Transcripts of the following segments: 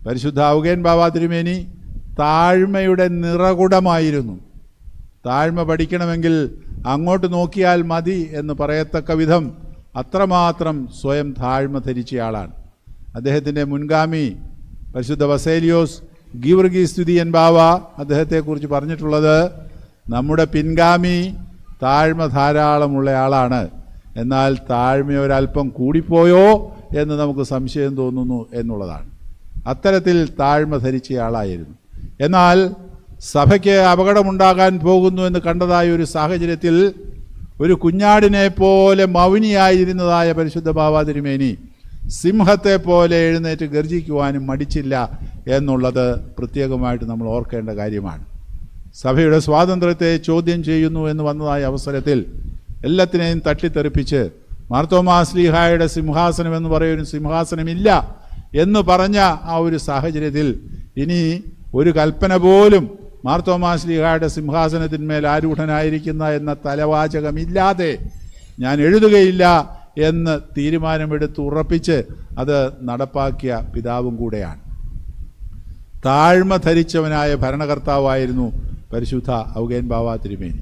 പരിശുദ്ധ ഔഗേൻ ബാവ തിരുമേനി താഴ്മയുടെ നിറകുടമായിരുന്നു. താഴ്മ പഠിക്കണമെങ്കിൽ അങ്ങോട്ട് നോക്കിയാൽ മതി എന്ന് പറയത്തക്ക വിധം അത്രമാത്രം സ്വയം താഴ്മ ധരിച്ചയാളാണ്. അദ്ദേഹത്തിൻ്റെ മുൻഗാമി പരിശുദ്ധ ബസേലിയോസ് ഗീവർഗീസ് തുതിയൻ ബാവ അദ്ദേഹത്തെക്കുറിച്ച് പറഞ്ഞിട്ടുള്ളത്, നമ്മുടെ പിൻഗാമി താഴ്മ ധാരാളമുള്ള ആളാണ്, എന്നാൽ താഴ്മ ഒരല്പം കൂടിപ്പോയോ എന്ന് നമുക്ക് സംശയം തോന്നുന്നു എന്നുള്ളതാണ്. അത്തരത്തിൽ താഴ്മ ധരിച്ചയാളായിരുന്നു. എന്നാൽ സഭയ്ക്ക് അപകടമുണ്ടാകാൻ പോകുന്നു എന്ന് കണ്ടതായ ഒരു സാഹചര്യത്തിൽ ഒരു കുഞ്ഞാടിനെ പോലെ മൗനിയായിരുന്നതായ പരിശുദ്ധ ബാവ തിരുമേനി സിംഹത്തെ പോലെ എഴുന്നേറ്റ് ഗർജിക്കുവാനും മടിച്ചില്ല എന്നുള്ളത് പ്രത്യേകമായിട്ട് നമ്മൾ ഓർക്കേണ്ട കാര്യമാണ്. സഭയുടെ സ്വാതന്ത്ര്യത്തെ ചോദ്യം ചെയ്യുന്നു എന്ന് വന്നതായ അവസരത്തിൽ എല്ലാത്തിനെയും തട്ടിത്തെറിപ്പിച്ച് മാർത്തോമാ ശ്ലീഹായുടെ സിംഹാസനം എന്ന് പറയുന്ന സിംഹാസനമില്ല എന്ന് പറഞ്ഞ ആ ഒരു സാഹചര്യത്തിൽ ഇനി ഒരു കൽപ്പന പോലും മാർത്തോമാ ശ്ലീഹായുടെ സിംഹാസനത്തിന്മേൽ ആരൂഢനായിരിക്കുന്ന എന്ന തലവാചകമില്ലാതെ ഞാൻ എഴുതുകയില്ല എന്ന് തീരുമാനമെടുത്ത് ഉറപ്പിച്ച് അത് നടപ്പാക്കിയ പിതാവും കൂടെയാണ്. താഴ്മ ധരിച്ചവനായ ഭരണകർത്താവായിരുന്നു പരിശുദ്ധ ഔഗേൻ ബാവ തിരുമേനി.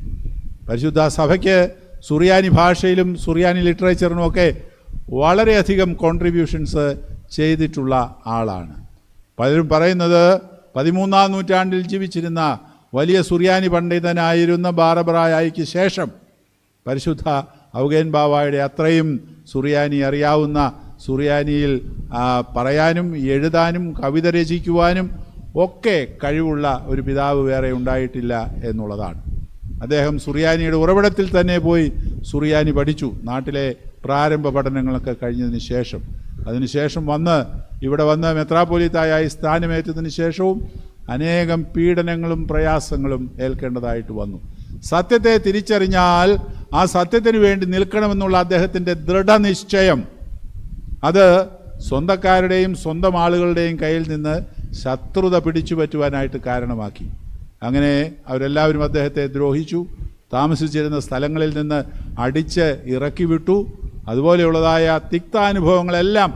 പരിശുദ്ധ സഭയ്ക്ക് സുറിയാനി ഭാഷയിലും സുറിയാനി ലിറ്ററേച്ചറിനുമൊക്കെ വളരെയധികം കോൺട്രിബ്യൂഷൻസ് ചെയ്തിട്ടുള്ള ആളാണ്. പലരും പറയുന്നത് 13-ാം നൂറ്റാണ്ടിൽ ജീവിച്ചിരുന്ന വലിയ സുറിയാനി പണ്ഡിതനായിരുന്ന ബാറബറായിക്ക് ശേഷം പരിശുദ്ധ ഔഗേൻ ബാവയുടെ അത്രയും സുറിയാനി അറിയാവുന്ന, സുറിയാനിയിൽ പറയാനും എഴുതാനും കവിത രചിക്കുവാനും ഒക്കെ കഴിവുള്ള ഒരു പിതാവ് വേറെ ഉണ്ടായിട്ടില്ല എന്നുള്ളതാണ്. അദ്ദേഹം സുറിയാനിയുടെ ഉറവിടത്തിൽ തന്നെ പോയി സുറിയാനി പഠിച്ചു. നാട്ടിലെ പ്രാരംഭ പഠനങ്ങളൊക്കെ കഴിഞ്ഞതിന് ശേഷം അതിനുശേഷം ഇവിടെ വന്ന് മെത്രാപ്പൊലീത്തായി സ്ഥാനമേറ്റതിന് ശേഷവും അനേകം പീഡനങ്ങളും പ്രയാസങ്ങളും ഏൽക്കേണ്ടതായിട്ട് വന്നു. സത്യത്തെ തിരിച്ചറിഞ്ഞാൽ ആ സത്യത്തിന് വേണ്ടി നിൽക്കണമെന്നുള്ള അദ്ദേഹത്തിൻ്റെ ദൃഢനിശ്ചയം അത് സ്വന്തക്കാരുടെയും സ്വന്തം ആളുകളുടെയും കയ്യിൽ നിന്ന് ശത്രുത പിടിച്ചു പറ്റുവാനായിട്ട് കാരണമാക്കി. അങ്ങനെ അവരെല്ലാവരും അദ്ദേഹത്തെ ദ്രോഹിച്ചു. താമസിച്ചിരുന്ന സ്ഥലങ്ങളിൽ നിന്ന് അടിച്ച് ഇറക്കി വിട്ടു. അതുപോലെയുള്ളതായ തിക്താനുഭവങ്ങളെല്ലാം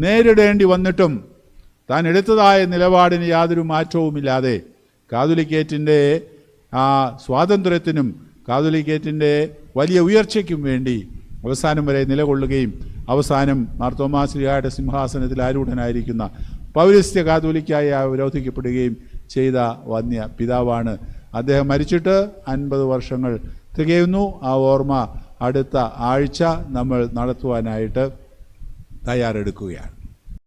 നേരിടേണ്ടി വന്നിട്ടും താൻ എടുത്തതായ നിലപാടിന് യാതൊരു മാറ്റവുമില്ലാതെ കാതോലിക്കേറ്റിൻ്റെ സ്വാതന്ത്ര്യത്തിനും കാതോലിക്കേറ്റിൻ്റെ വലിയ ഉയർച്ചയ്ക്കും വേണ്ടി അവസാനം വരെ നിലകൊള്ളുകയും അവസാനം മാർത്തോമാ ശ്ലീഹായുടെ സിംഹാസനത്തിൽ ആരൂഢനായിരിക്കുന്ന പൗരസ്ത്യ കാതോലിക്കായി വിരോധിക്കപ്പെടുകയും ചെയ്ത വന്യ പിതാവാണ്. അദ്ദേഹം മരിച്ചിട്ട് 50 വർഷങ്ങൾ തികയുന്നു. ആ ഓർമ്മ അടുത്ത ആഴ്ച നമ്മൾ നടത്തുവാനായിട്ട് തയ്യാറെടുക്കുകയാണ്.